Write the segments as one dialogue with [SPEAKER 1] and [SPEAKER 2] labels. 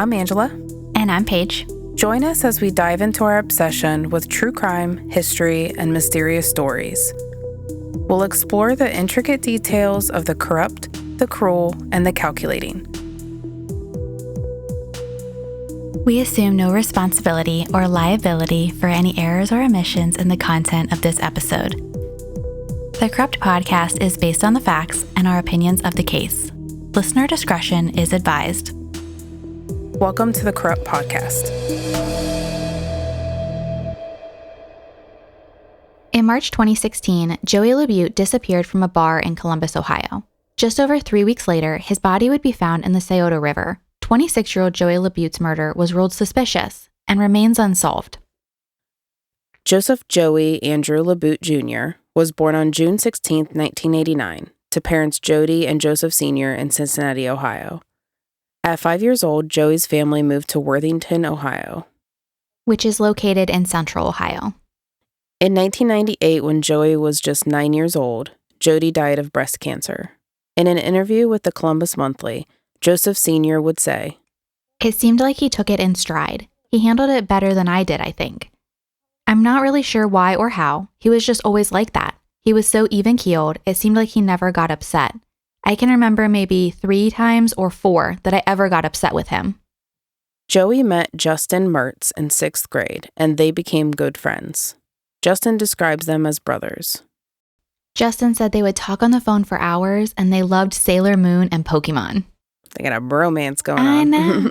[SPEAKER 1] I'm Angela.
[SPEAKER 2] And I'm Paige.
[SPEAKER 1] Join us as we dive into our obsession with true crime, history, and mysterious stories. We'll explore the intricate details of the corrupt, the cruel, and the calculating.
[SPEAKER 2] We assume no responsibility or liability for any errors or omissions in the content of this episode. The Corrupt Podcast is based on the facts and our opinions of the case. Listener discretion is advised.
[SPEAKER 1] Welcome to the Corrupt Podcast.
[SPEAKER 2] In March 2016, Joey LaBute disappeared from a bar in Columbus, Ohio. Just over 3 weeks later, his body would be found in the Scioto River. 26-year-old Joey LaBute's murder was ruled suspicious and remains unsolved.
[SPEAKER 1] Joseph Joey Andrew LaBute Jr. was born on June 16, 1989, to parents Jody and Joseph Sr. in Cincinnati, Ohio. At 5 years old, Joey's family moved to Worthington, Ohio,
[SPEAKER 2] which is located in central Ohio.
[SPEAKER 1] In 1998, when Joey was just 9 years old, Jody died of breast cancer. In an interview with the Columbus Monthly, Joseph Sr. would say,
[SPEAKER 2] "It seemed like he took it in stride. He handled it better than I did, I think. I'm not really sure why or how. He was just always like that. He was so even-keeled, it seemed like he never got upset. I can remember maybe 3 times or 4 that I ever got upset with him."
[SPEAKER 1] Joey met Justin Mertz in 6th grade, and they became good friends. Justin describes them as brothers.
[SPEAKER 2] Justin said they would talk on the phone for hours, and they loved Sailor Moon and Pokemon.
[SPEAKER 1] They got a bromance going on.
[SPEAKER 2] I know.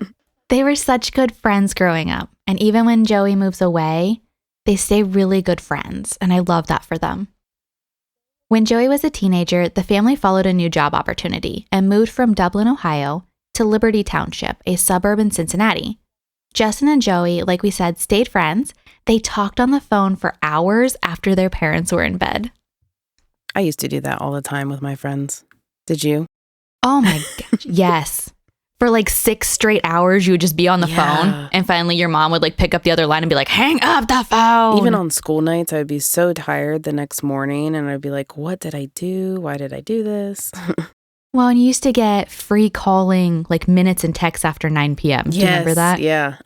[SPEAKER 2] They were such good friends growing up, and even when Joey moves away, they stay really good friends, and I love that for them. When Joey was a teenager, the family followed a new job opportunity and moved from Dublin, Ohio, to Liberty Township, a suburb in Cincinnati. Justin and Joey, like we said, stayed friends. They talked on the phone for hours after their parents were in bed.
[SPEAKER 1] I used to do that all the time with my friends. Did you?
[SPEAKER 2] Oh my gosh, yes. For like 6 straight hours, you would just be on the phone, and finally your mom would like pick up the other line and be like, "Hang up the phone."
[SPEAKER 1] Even on school nights, I'd be so tired the next morning, and I'd be like, what did I do? Why did I do this?
[SPEAKER 2] Well, and you used to get free calling, like minutes and texts after 9 p.m. Do you remember that?
[SPEAKER 1] Yeah.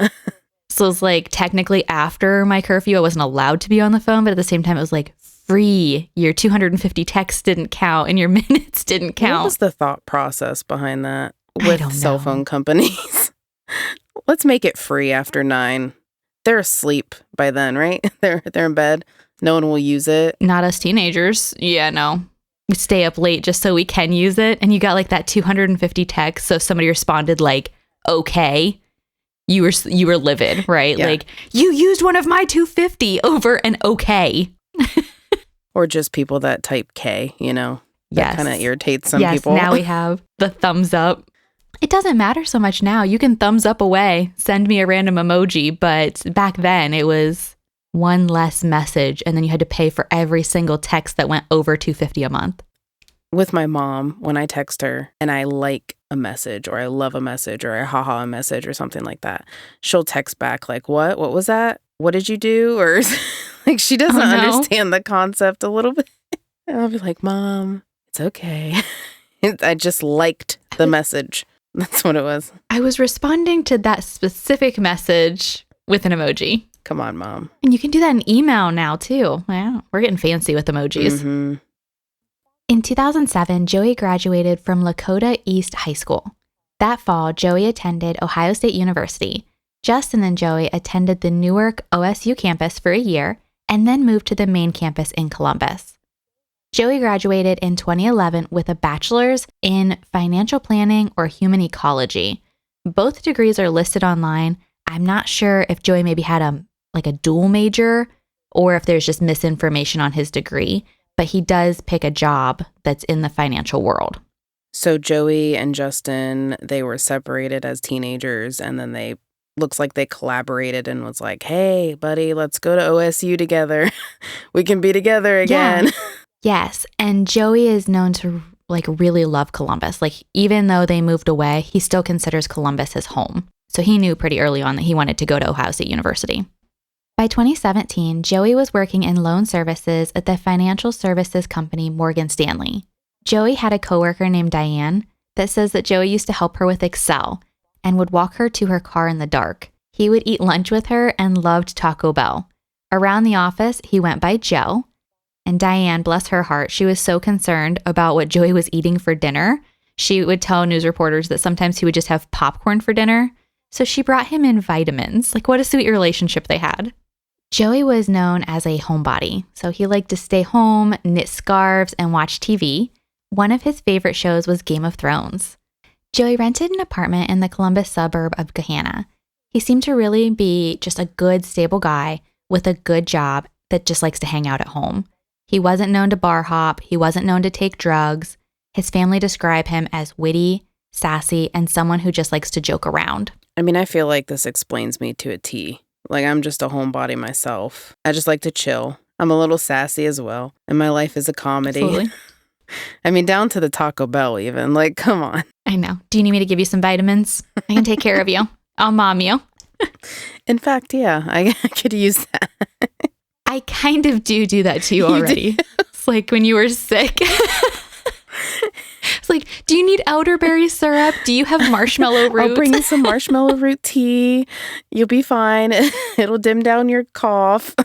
[SPEAKER 2] So it was like technically after my curfew, I wasn't allowed to be on the phone, but at the same time, it was like free. Your 250 texts didn't count and your minutes didn't count.
[SPEAKER 1] What was the thought process behind that with cell phone companies? Let's make it free after 9. They're asleep by then, right? They're in bed. No one will use it.
[SPEAKER 2] Not us teenagers. Yeah, no. We stay up late just so we can use it. And you got like that 250 texts. So if somebody responded like, okay, you were livid, right?
[SPEAKER 1] Yeah.
[SPEAKER 2] Like, you used one of my 250 over an okay.
[SPEAKER 1] Or just people that type K, you know? That kind of irritates some people.
[SPEAKER 2] Yes, now we have the thumbs up. It doesn't matter so much now. You can thumbs up away, send me a random emoji. But back then it was one less message, and then you had to pay for every single text that went over $250 a month.
[SPEAKER 1] With my mom, when I text her and I like a message or I love a message or I haha a message or something like that, she'll text back like, what was that? What did you do? Or like she doesn't understand the concept a little bit. And I'll be like, Mom, it's okay. I just liked the message. That's what it was.
[SPEAKER 2] I was responding to that specific message with an emoji.
[SPEAKER 1] Come on, Mom.
[SPEAKER 2] And you can do that in email now, too. Wow, we're getting fancy with emojis.
[SPEAKER 1] Mm-hmm.
[SPEAKER 2] In 2007, Joey graduated from Lakota East High School. That fall, Joey attended Ohio State University. Justin and Joey attended the Newark OSU campus for a year and then moved to the main campus in Columbus. Joey graduated in 2011 with a bachelor's in financial planning or human ecology. Both degrees are listed online. I'm not sure if Joey maybe had a dual major or if there's just misinformation on his degree, but he does pick a job that's in the financial world.
[SPEAKER 1] So Joey and Justin, they were separated as teenagers, and then looks like they collaborated and was like, hey, buddy, let's go to OSU together. We can be together again.
[SPEAKER 2] Yeah. Yes. And Joey is known to really love Columbus. Even though they moved away, he still considers Columbus his home. So he knew pretty early on that he wanted to go to Ohio State University. By 2017, Joey was working in loan services at the financial services company Morgan Stanley. Joey had a coworker named Diane that says that Joey used to help her with Excel, and would walk her to her car in the dark. He would eat lunch with her and loved Taco Bell. Around the office, he went by Joe. And Diane, bless her heart, she was so concerned about what Joey was eating for dinner. She would tell news reporters that sometimes he would just have popcorn for dinner. So she brought him in vitamins. Like, what a sweet relationship they had. Joey was known as a homebody. So he liked to stay home, knit scarves, and watch TV. One of his favorite shows was Game of Thrones. Joey rented an apartment in the Columbus suburb of Gahanna. He seemed to really be just a good, stable guy with a good job that just likes to hang out at home. He wasn't known to bar hop. He wasn't known to take drugs. His family described him as witty, sassy, and someone who just likes to joke around.
[SPEAKER 1] I mean, I feel like this explains me to a T. Like, I'm just a homebody myself. I just like to chill. I'm a little sassy as well. And my life is a comedy.
[SPEAKER 2] Absolutely.
[SPEAKER 1] I mean, down to the Taco Bell even. Like, come on.
[SPEAKER 2] I know. Do you need me to give you some vitamins? I can take care of you. I'll mom you.
[SPEAKER 1] In fact, yeah, I could use that.
[SPEAKER 2] I kind of do that to you already. It's like when you were sick. It's like, do you need elderberry syrup? Do you have marshmallow root?
[SPEAKER 1] I'll bring you some marshmallow root tea. You'll be fine. It'll dim down your cough.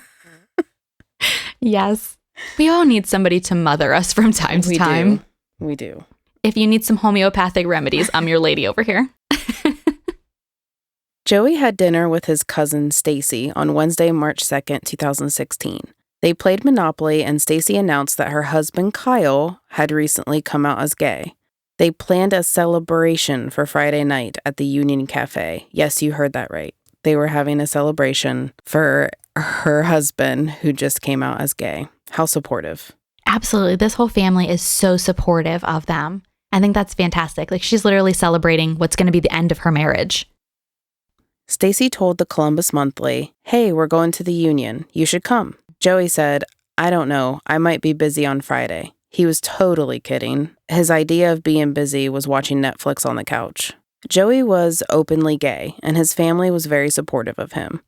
[SPEAKER 2] Yes. We all need somebody to mother us from time to time.
[SPEAKER 1] We do.
[SPEAKER 2] If you need some homeopathic remedies, I'm your lady over here.
[SPEAKER 1] Joey had dinner with his cousin Stacy on Wednesday, March 2nd, 2016. They played Monopoly, and Stacy announced that her husband Kyle had recently come out as gay. They planned a celebration for Friday night at the Union Cafe. Yes, you heard that right. They were having a celebration for her husband who just came out as gay. How supportive.
[SPEAKER 2] Absolutely. This whole family is so supportive of them. I think that's fantastic. Like, she's literally celebrating what's going to be the end of her marriage.
[SPEAKER 1] Stacy told the Columbus Monthly, "Hey, we're going to the Union. You should come." Joey said, "I don't know. I might be busy on Friday." He was totally kidding. His idea of being busy was watching Netflix on the couch. Joey was openly gay, and his family was very supportive of him.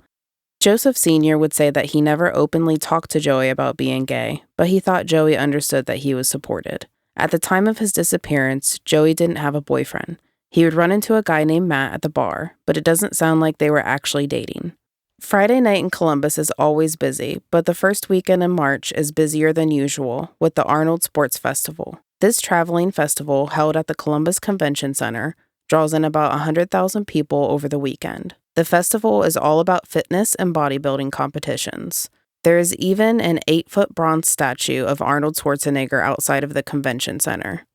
[SPEAKER 1] Joseph Sr. would say that he never openly talked to Joey about being gay, but he thought Joey understood that he was supported. At the time of his disappearance, Joey didn't have a boyfriend. He would run into a guy named Matt at the bar, but it doesn't sound like they were actually dating. Friday night in Columbus is always busy, but the first weekend in March is busier than usual with the Arnold Sports Festival. This traveling festival, held at the Columbus Convention Center, draws in about 100,000 people over the weekend. The festival is all about fitness and bodybuilding competitions. There is even an 8-foot bronze statue of Arnold Schwarzenegger outside of the convention center.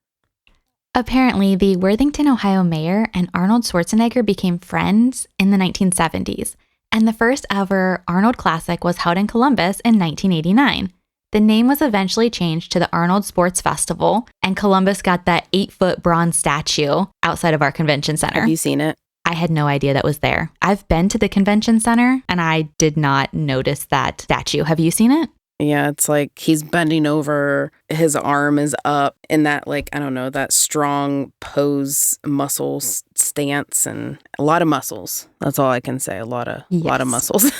[SPEAKER 2] Apparently, the Worthington, Ohio mayor and Arnold Schwarzenegger became friends in the 1970s, and the first ever Arnold Classic was held in Columbus in 1989. The name was eventually changed to the Arnold Sports Festival, and Columbus got that 8-foot bronze statue outside of our convention center.
[SPEAKER 1] Have you seen it?
[SPEAKER 2] I had no idea that was there. I've been to the convention center, and I did not notice that statue. Have you seen it?
[SPEAKER 1] Yeah, it's like he's bending over, his arm is up in that, like, I don't know, that strong pose muscle stance, and a lot of muscles. That's all I can say. A lot of muscles.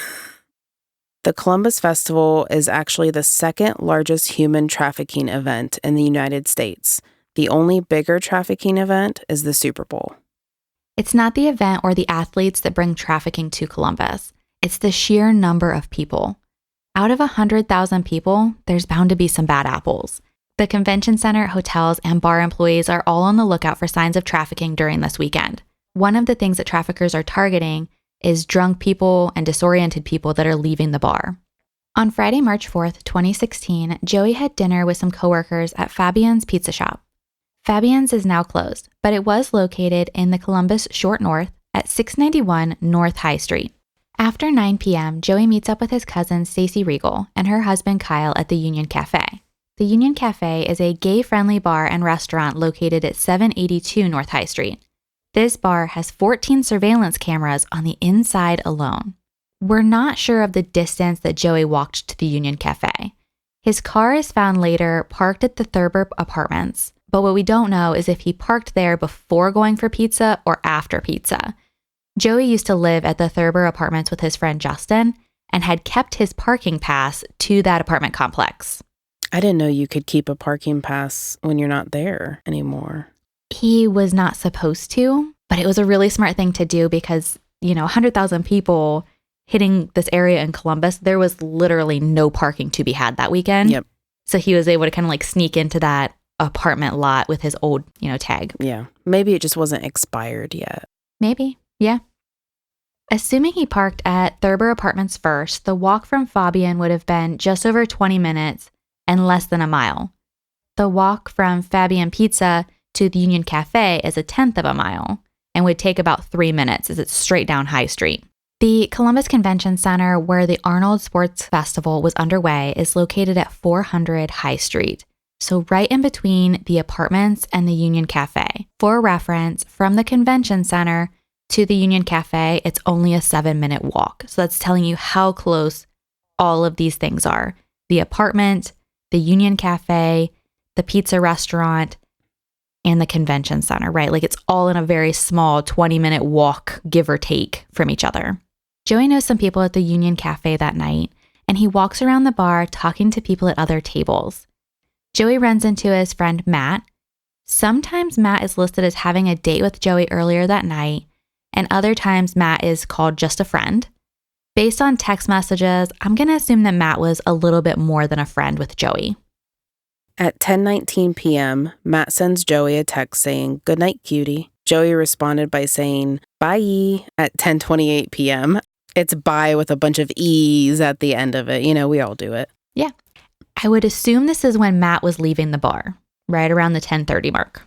[SPEAKER 1] The Columbus Festival is actually the second largest human trafficking event in the United States. The only bigger trafficking event is the Super Bowl.
[SPEAKER 2] It's not the event or the athletes that bring trafficking to Columbus. It's the sheer number of people. Out of 100,000 people, there's bound to be some bad apples. The convention center, hotels, and bar employees are all on the lookout for signs of trafficking during this weekend. One of the things that traffickers are targeting is drunk people and disoriented people that are leaving the bar. On Friday, March 4th, 2016, Joey had dinner with some coworkers at Fabian's Pizza Shop. Fabian's is now closed, but it was located in the Columbus Short North at 691 North High Street. After 9 p.m., Joey meets up with his cousin Stacy Regal and her husband Kyle at the Union Cafe. The Union Cafe is a gay-friendly bar and restaurant located at 782 North High Street. This bar has 14 surveillance cameras on the inside alone. We're not sure of the distance that Joey walked to the Union Cafe. His car is found later parked at the Thurber Apartments, but what we don't know is if he parked there before going for pizza or after pizza. Joey used to live at the Thurber Apartments with his friend Justin and had kept his parking pass to that apartment complex.
[SPEAKER 1] I didn't know you could keep a parking pass when you're not there anymore.
[SPEAKER 2] He was not supposed to. But it was a really smart thing to do because, 100,000 people hitting this area in Columbus, there was literally no parking to be had that weekend.
[SPEAKER 1] Yep.
[SPEAKER 2] So he was able to kind of like sneak into that apartment lot with his old, tag.
[SPEAKER 1] Yeah. Maybe it just wasn't expired yet.
[SPEAKER 2] Maybe. Yeah. Assuming he parked at Thurber Apartments first, the walk from Fabian would have been just over 20 minutes and less than a mile. The walk from Fabian Pizza to the Union Cafe is 1/10 of a mile and would take about 3 minutes as it's straight down High Street. The Columbus Convention Center, where the Arnold Sports Festival was underway, is located at 400 High Street, so right in between the apartments and the Union Cafe. For reference, from the Convention Center to the Union Cafe, it's only a 7-minute walk. So that's telling you how close all of these things are. The apartment, the Union Cafe, the pizza restaurant, and the Convention Center, right? Like it's all in a very small 20-minute walk, give or take, from each other. Joey knows some people at the Union Cafe that night, and he walks around the bar talking to people at other tables. Joey runs into his friend Matt. Sometimes Matt is listed as having a date with Joey earlier that night, and other times Matt is called just a friend. Based on text messages, I'm going to assume that Matt was a little bit more than a friend with Joey.
[SPEAKER 1] At 10:19 p.m., Matt sends Joey a text saying, "Good night, cutie." Joey responded by saying, "Bye," at 10:28 p.m. It's bye with a bunch of E's at the end of it. We all do it.
[SPEAKER 2] Yeah. I would assume this is when Matt was leaving the bar, right around the 10:30 mark.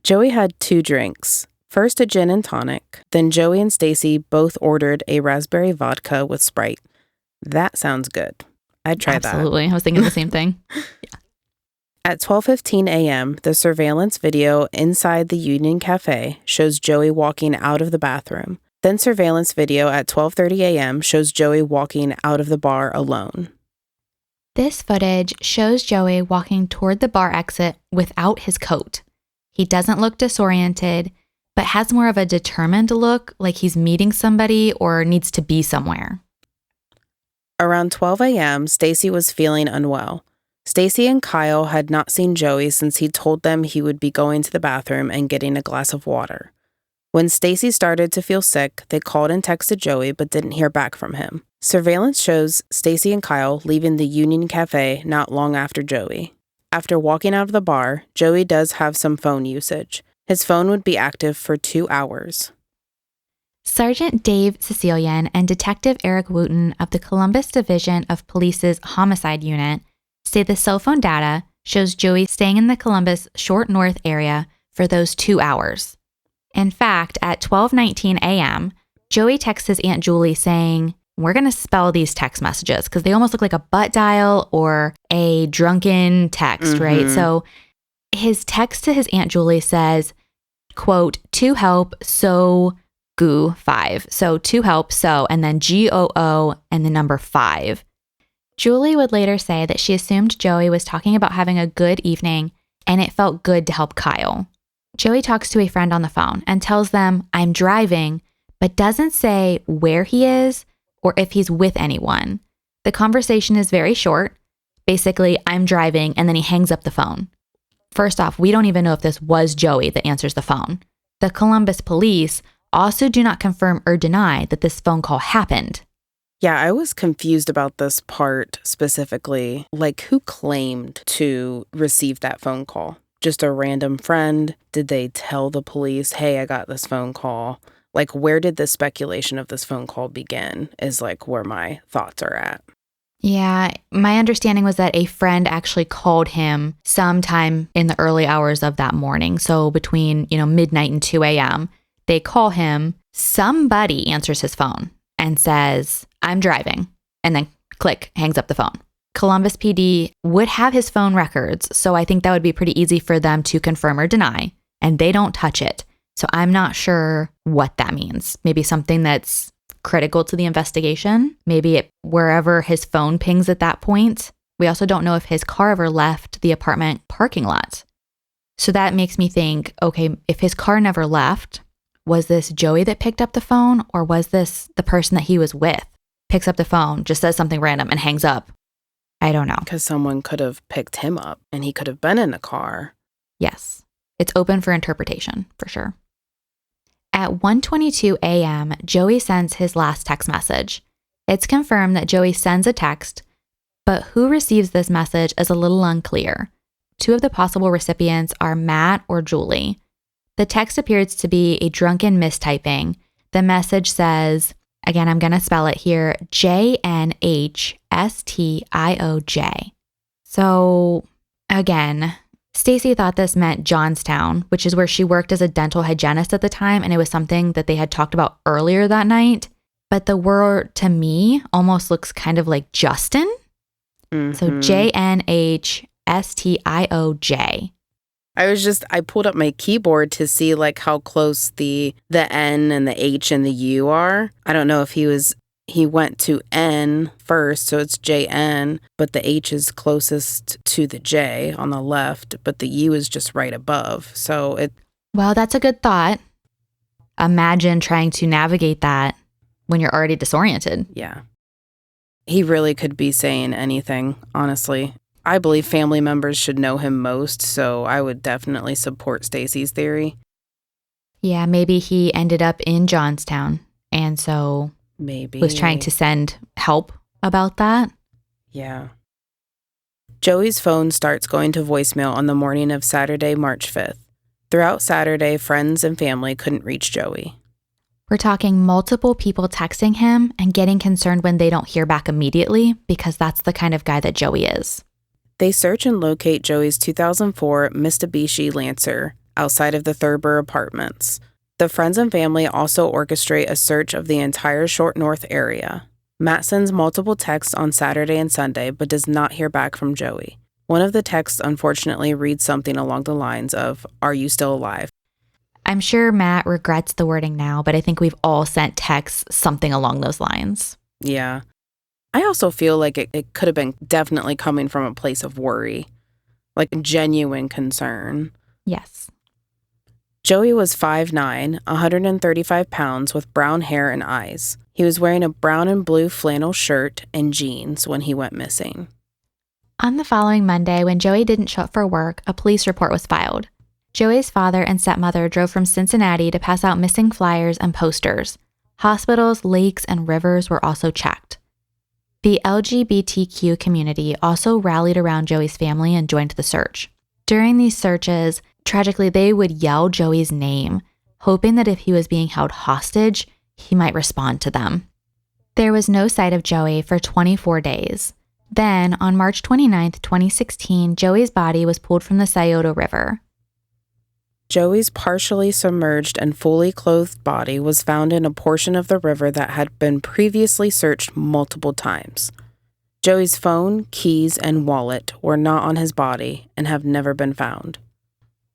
[SPEAKER 1] Joey had 2 drinks. First a gin and tonic. Then Joey and Stacy both ordered a raspberry vodka with Sprite. That sounds good. I'd try that.
[SPEAKER 2] Absolutely. I was thinking the same thing. Yeah.
[SPEAKER 1] At 12:15 a.m., the surveillance video inside the Union Cafe shows Joey walking out of the bathroom. Then surveillance video at 12:30 a.m. shows Joey walking out of the bar alone.
[SPEAKER 2] This footage shows Joey walking toward the bar exit without his coat. He doesn't look disoriented, but has more of a determined look, like he's meeting somebody or needs to be somewhere.
[SPEAKER 1] Around 12 a.m., Stacy was feeling unwell. Stacy and Kyle had not seen Joey since he told them he would be going to the bathroom and getting a glass of water. When Stacy started to feel sick, they called and texted Joey but didn't hear back from him. Surveillance shows Stacy and Kyle leaving the Union Cafe not long after Joey. After walking out of the bar, Joey does have some phone usage. His phone would be active for 2 hours.
[SPEAKER 2] Sergeant Dave Sicilian and Detective Eric Wooten of the Columbus Division of Police's Homicide Unit say the cell phone data shows Joey staying in the Columbus Short North area for those 2 hours. In fact, at 12:19 a.m., Joey texts his Aunt Julie saying, "We're going to spell these text messages," because they almost look like a butt dial or a drunken text, right? So his text to his Aunt Julie says, quote, "To help, so goo 5." So to help, so, and then GOO and the number 5. Julie would later say that she assumed Joey was talking about having a good evening and it felt good to help Kyle. Joey talks to a friend on the phone and tells them, "I'm driving," but doesn't say where he is or if he's with anyone. The conversation is very short. Basically, "I'm driving," and then he hangs up the phone. First off, we don't even know if this was Joey that answers the phone. The Columbus police also do not confirm or deny that this phone call happened.
[SPEAKER 1] Yeah, I was confused about this part specifically. Like, who claimed to receive that phone call? Just a random friend? Did they tell the police, "Hey, I got this phone call"? Like, where did the speculation of this phone call begin is like where my thoughts are at.
[SPEAKER 2] Yeah, my understanding was that a friend actually called him sometime in the early hours of that morning. So between, midnight and 2 a.m., they call him. Somebody answers his phone and says, "I'm driving," and then click, hangs up the phone. Columbus PD would have his phone records, so I think that would be pretty easy for them to confirm or deny, and they don't touch it. So I'm not sure what that means. Maybe something that's critical to the investigation. Maybe wherever his phone pings at that point. We also don't know if his car ever left the apartment parking lot. So that makes me think, okay, if his car never left, was this Joey that picked up the phone, or was this the person that he was with? Picks up the phone, just says something random and hangs up. I don't know.
[SPEAKER 1] Because someone could have picked him up and he could have been in the car.
[SPEAKER 2] Yes. It's open for interpretation, for sure. At 1:22 a.m., Joey sends his last text message. It's confirmed that Joey sends a text, but who receives this message is a little unclear. Two of the possible recipients are Matt or Julie. The text appears to be a drunken mistyping. The message says, again, I'm going to spell it here, jnhstioj. So, again, Stacy thought this meant Johnstown, which is where she worked as a dental hygienist at the time, and it was something that they had talked about earlier that night. But the word, to me, almost looks kind of like Justin. Mm-hmm. So jnhstioj.
[SPEAKER 1] I pulled up my keyboard to see like how close the N and the H and the U are. I don't know if he went to N first, so it's JN, but the H is closest to the J on the left, but the U is just right above.
[SPEAKER 2] Well, that's a good thought. Imagine trying to navigate that when you're already disoriented.
[SPEAKER 1] Yeah. He really could be saying anything, honestly. I believe family members should know him most, so I would definitely support Stacy's theory.
[SPEAKER 2] Yeah, maybe he ended up in Johnstown, and so
[SPEAKER 1] maybe
[SPEAKER 2] was trying to send help about that.
[SPEAKER 1] Yeah. Joey's phone starts going to voicemail on the morning of Saturday, March 5th. Throughout Saturday, friends and family couldn't reach Joey.
[SPEAKER 2] We're talking multiple people texting him and getting concerned when they don't hear back immediately, because that's the kind of guy that Joey is.
[SPEAKER 1] They search and locate Joey's 2004 Mitsubishi Lancer outside of the Thurber apartments. The friends and family also orchestrate a search of the entire Short North area. Matt sends multiple texts on Saturday and Sunday, but does not hear back from Joey. One of the texts unfortunately reads something along the lines of, "Are you still alive?"
[SPEAKER 2] I'm sure Matt regrets the wording now, but I think we've all sent texts something along those lines.
[SPEAKER 1] Yeah. I also feel like it could have been definitely coming from a place of worry, like genuine concern.
[SPEAKER 2] Yes.
[SPEAKER 1] Joey was 5'9", 135 pounds with brown hair and eyes. He was wearing a brown and blue flannel shirt and jeans when he went missing.
[SPEAKER 2] On the following Monday, when Joey didn't show up for work, a police report was filed. Joey's father and stepmother drove from Cincinnati to pass out missing flyers and posters. Hospitals, lakes, and rivers were also checked. The LGBTQ community also rallied around Joey's family and joined the search. During these searches, tragically, they would yell Joey's name, hoping that if he was being held hostage, he might respond to them. There was no sight of Joey for 24 days. Then, on March 29, 2016, Joey's body was pulled from the Scioto River.
[SPEAKER 1] Joey's partially submerged and fully clothed body was found in a portion of the river that had been previously searched multiple times. Joey's phone, keys, and wallet were not on his body and have never been found.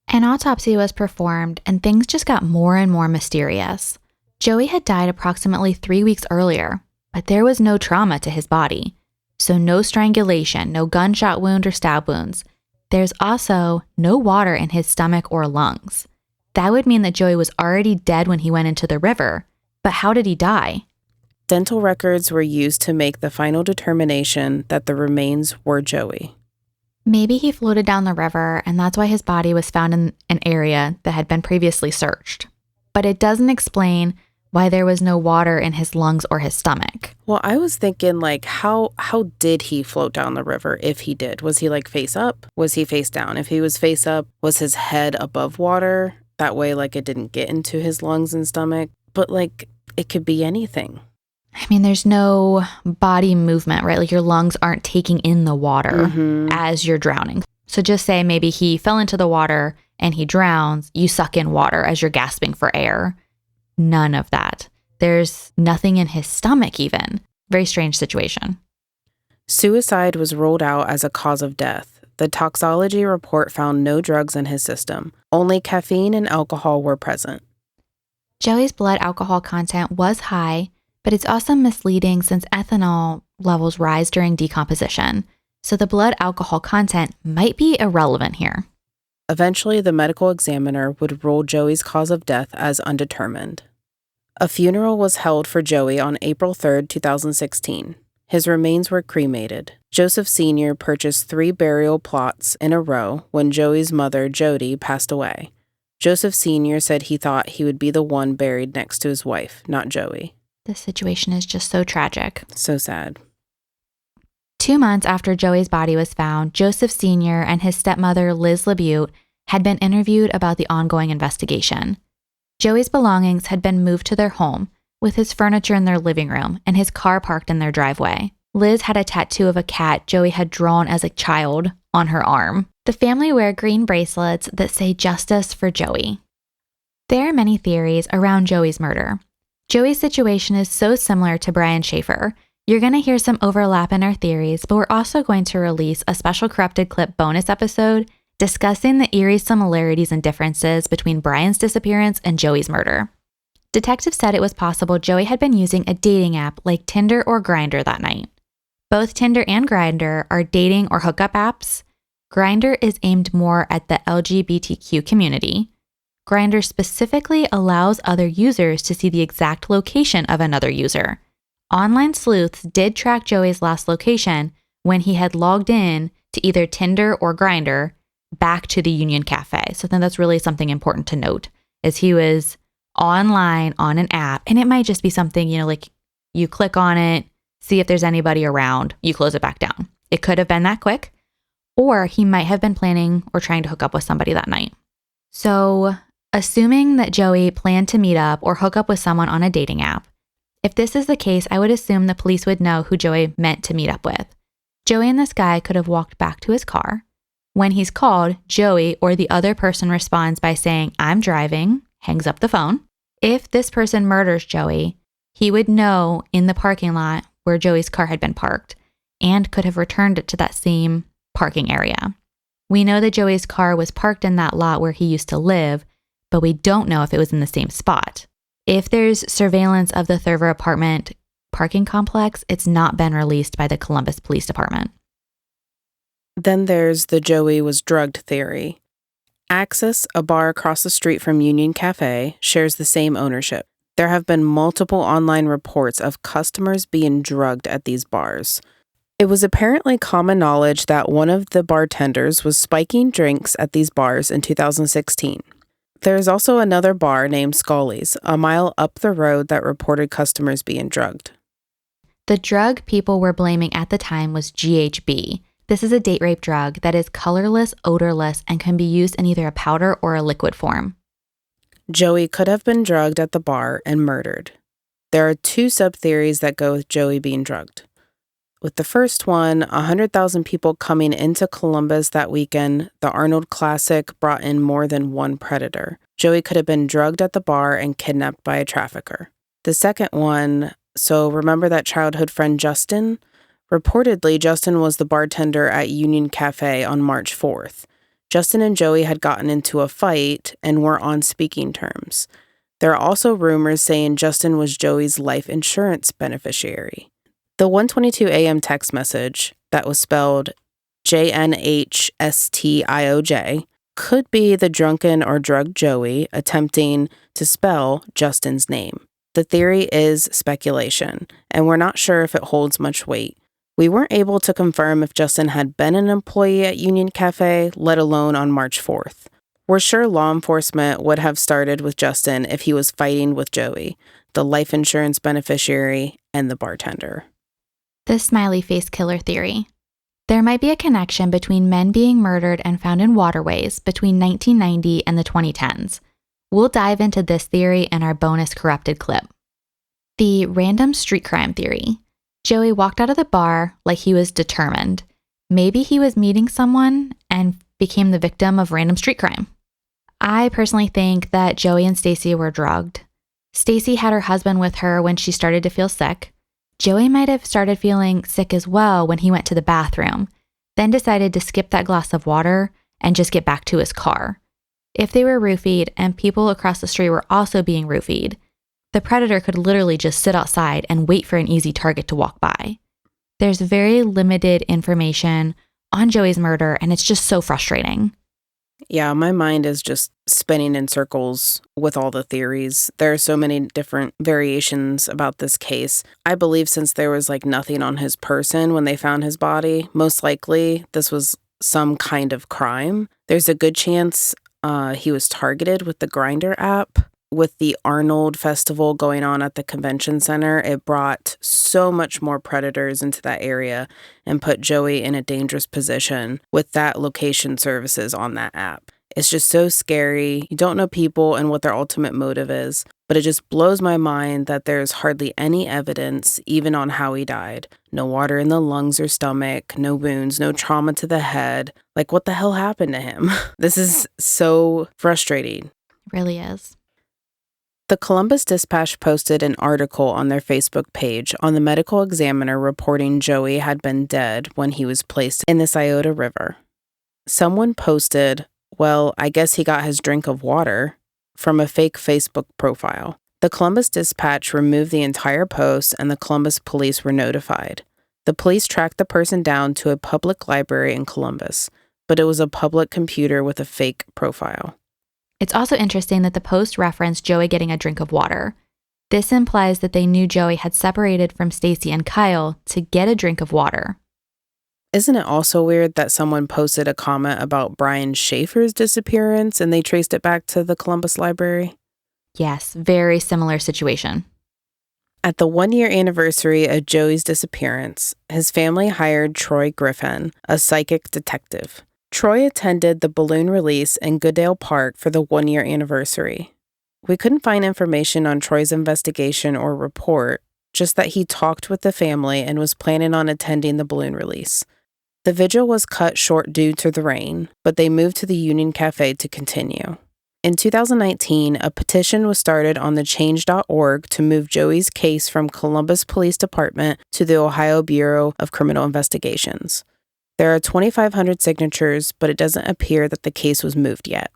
[SPEAKER 2] An autopsy was performed, and things just got more and more mysterious. Joey had died approximately 3 weeks earlier, but there was no trauma to his body. So no strangulation, no gunshot wound or stab wounds. There's also no water in his stomach or lungs. That would mean that Joey was already dead when he went into the river. But how did he die?
[SPEAKER 1] Dental records were used to make the final determination that the remains were Joey.
[SPEAKER 2] Maybe he floated down the river, and that's why his body was found in an area that had been previously searched. But it doesn't explain why there was no water in his lungs or his stomach.
[SPEAKER 1] Well, I was thinking, like, how did he float down the river if he did? Was he, like, face up? Was he face down? If he was face up, was his head above water? That way, like, it didn't get into his lungs and stomach. But, like, it could be anything.
[SPEAKER 2] I mean, there's no body movement, right? Like, your lungs aren't taking in the water as you're drowning. So just say maybe he fell into the water and he drowns. You suck in water as you're gasping for air. None of that. There's nothing in his stomach even. Very strange situation.
[SPEAKER 1] Suicide was ruled out as a cause of death. The toxicology report found no drugs in his system. Only caffeine and alcohol were present.
[SPEAKER 2] Joey's blood alcohol content was high, but it's also misleading since ethanol levels rise during decomposition. So the blood alcohol content might be irrelevant here.
[SPEAKER 1] Eventually, the medical examiner would rule Joey's cause of death as undetermined. A funeral was held for Joey on April 3, 2016. His remains were cremated. Joseph Sr. purchased 3 burial plots in a row when Joey's mother, Jody, passed away. Joseph Sr. said he thought he would be the one buried next to his wife, not Joey.
[SPEAKER 2] This situation is just so tragic.
[SPEAKER 1] So sad.
[SPEAKER 2] 2 months after Joey's body was found, Joseph Sr. and his stepmother, Liz LaBute, had been interviewed about the ongoing investigation. Joey's belongings had been moved to their home, with his furniture in their living room and his car parked in their driveway. Liz had a tattoo of a cat Joey had drawn as a child on her arm. The family wear green bracelets that say "Justice for Joey." There are many theories around Joey's murder. Joey's situation is so similar to Brian Schaefer. You're going to hear some overlap in our theories, but we're also going to release a special Corrupted Clip bonus episode discussing the eerie similarities and differences between Brian's disappearance and Joey's murder. Detectives said it was possible Joey had been using a dating app like Tinder or Grindr that night. Both Tinder and Grindr are dating or hookup apps. Grindr is aimed more at the LGBTQ community. Grindr specifically allows other users to see the exact location of another user. Online sleuths did track Joey's last location when he had logged in to either Tinder or Grindr back to the Union Cafe. So I think that's really something important to note, is he was online on an app, and it might just be something, like you click on it, see if there's anybody around, you close it back down. It could have been that quick, or he might have been planning or trying to hook up with somebody that night. So, assuming that Joey planned to meet up or hook up with someone on a dating app, if this is the case, I would assume the police would know who Joey meant to meet up with. Joey and this guy could have walked back to his car. When he's called, Joey or the other person responds by saying, "I'm driving," hangs up the phone. If this person murders Joey, he would know in the parking lot where Joey's car had been parked and could have returned it to that same parking area. We know that Joey's car was parked in that lot where he used to live, but we don't know if it was in the same spot. If there's surveillance of the Thurver apartment parking complex, it's not been released by the Columbus Police Department.
[SPEAKER 1] Then there's the Joey was drugged theory. Axis, a bar across the street from Union Cafe, shares the same ownership. There have been multiple online reports of customers being drugged at these bars. It was apparently common knowledge that one of the bartenders was spiking drinks at these bars in 2016. There is also another bar named Scully's, a mile up the road, that reported customers being drugged.
[SPEAKER 2] The drug people were blaming at the time was GHB. This is a date rape drug that is colorless, odorless, and can be used in either a powder or a liquid form.
[SPEAKER 1] Joey could have been drugged at the bar and murdered. There are 2 sub-theories that go with Joey being drugged. With the first one, 100,000 people coming into Columbus that weekend, the Arnold Classic brought in more than one predator. Joey could have been drugged at the bar and kidnapped by a trafficker. The second one, so remember that childhood friend Justin? Reportedly, Justin was the bartender at Union Cafe on March 4th. Justin and Joey had gotten into a fight and were on speaking terms. There are also rumors saying Justin was Joey's life insurance beneficiary. The 1:22 a.m. text message that was spelled jnhstioj could be the drunken or drugged Joey attempting to spell Justin's name. The theory is speculation, and we're not sure if it holds much weight. We weren't able to confirm if Justin had been an employee at Union Cafe, let alone on March 4th. We're sure law enforcement would have started with Justin if he was fighting with Joey, the life insurance beneficiary, and the bartender.
[SPEAKER 2] The smiley face killer theory. There might be a connection between men being murdered and found in waterways between 1990 and the 2010s. We'll dive into this theory in our bonus corrupted clip. The random street crime theory. Joey walked out of the bar like he was determined. Maybe he was meeting someone and became the victim of random street crime. I personally think that Joey and Stacy were drugged. Stacy had her husband with her when she started to feel sick. Joey might have started feeling sick as well when he went to the bathroom, then decided to skip that glass of water and just get back to his car. If they were roofied and people across the street were also being roofied, the predator could literally just sit outside and wait for an easy target to walk by. There's very limited information on Joey's murder, and it's just so frustrating.
[SPEAKER 1] Yeah, my mind is just spinning in circles with all the theories. There are so many different variations about this case. I believe since there was nothing on his person when they found his body, most likely this was some kind of crime. There's a good chance he was targeted with the Grindr app. With the Arnold Festival going on at the convention center, it brought so much more predators into that area and put Joey in a dangerous position with that location services on that app. It's just so scary. You don't know people and what their ultimate motive is, but it just blows my mind that there's hardly any evidence, even on how he died. No water in the lungs or stomach, no wounds, no trauma to the head. Like, what the hell happened to him? This is so frustrating.
[SPEAKER 2] It really is.
[SPEAKER 1] The Columbus Dispatch posted an article on their Facebook page on the medical examiner reporting Joey had been dead when he was placed in the Scioto River. Someone posted, "Well, I guess he got his drink of water," from a fake Facebook profile. The Columbus Dispatch removed the entire post and the Columbus police were notified. The police tracked the person down to a public library in Columbus, but it was a public computer with a fake profile.
[SPEAKER 2] It's also interesting that the post referenced Joey getting a drink of water. This implies that they knew Joey had separated from Stacy and Kyle to get a drink of water.
[SPEAKER 1] Isn't it also weird that someone posted a comment about Brian Schaefer's disappearance and they traced it back to the Columbus Library?
[SPEAKER 2] Yes, very similar situation.
[SPEAKER 1] At the 1-year anniversary of Joey's disappearance, his family hired Troy Griffin, a psychic detective. Troy attended the balloon release in Goodale Park for the 1-year anniversary. We couldn't find information on Troy's investigation or report, just that he talked with the family and was planning on attending the balloon release. The vigil was cut short due to the rain, but they moved to the Union Cafe to continue. In 2019, a petition was started on the change.org to move Joey's case from Columbus Police Department to the Ohio Bureau of Criminal Investigations. There are 2,500 signatures, but it doesn't appear that the case was moved yet.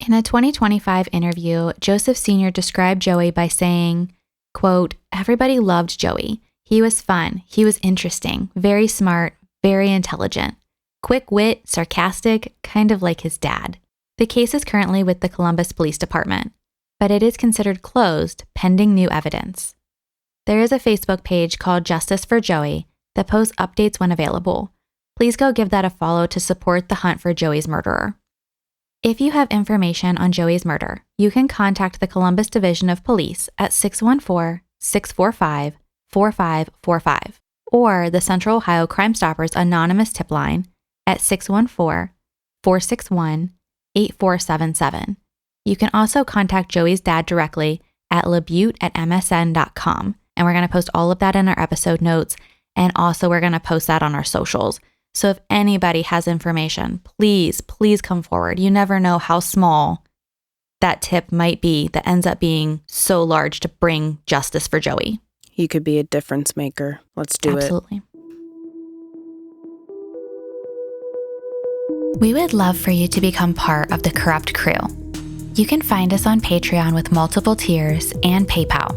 [SPEAKER 2] In a 2025 interview, Joseph Sr. described Joey by saying, quote, "Everybody loved Joey. He was fun. He was interesting, very smart, very intelligent, quick wit, sarcastic, kind of like his dad." The case is currently with the Columbus Police Department, but it is considered closed pending new evidence. There is a Facebook page called Justice for Joey that posts updates when available. Please go give that a follow to support the hunt for Joey's murderer. If you have information on Joey's murder, you can contact the Columbus Division of Police at 614-645-4545 or the Central Ohio Crime Stoppers Anonymous tip line at 614-461-8477. You can also contact Joey's dad directly at labute@msn.com, and we're going to post all of that in our episode notes, and also we're going to post that on our socials. So if anybody has information, please come forward. You never know how small that tip might be that ends up being so large to bring justice for Joey.
[SPEAKER 1] You could be a difference maker. Let's do
[SPEAKER 2] Absolutely. We would love for you to become part of the Corrupt crew. You can find us on Patreon with multiple tiers and PayPal.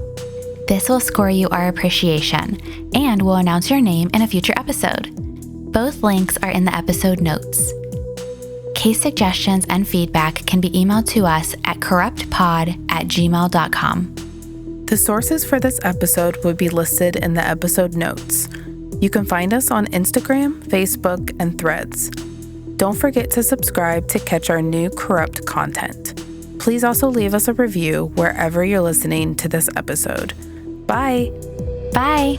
[SPEAKER 2] This will score you our appreciation and will announce your name in a future episode. Both links are in the episode notes. Case suggestions and feedback can be emailed to us at corruptpod@gmail.com.
[SPEAKER 1] The sources for this episode would be listed in the episode notes. You can find us on Instagram, Facebook, and Threads. Don't forget to subscribe to catch our new Corrupt content. Please also leave us a review wherever you're listening to this episode. Bye!
[SPEAKER 2] Bye!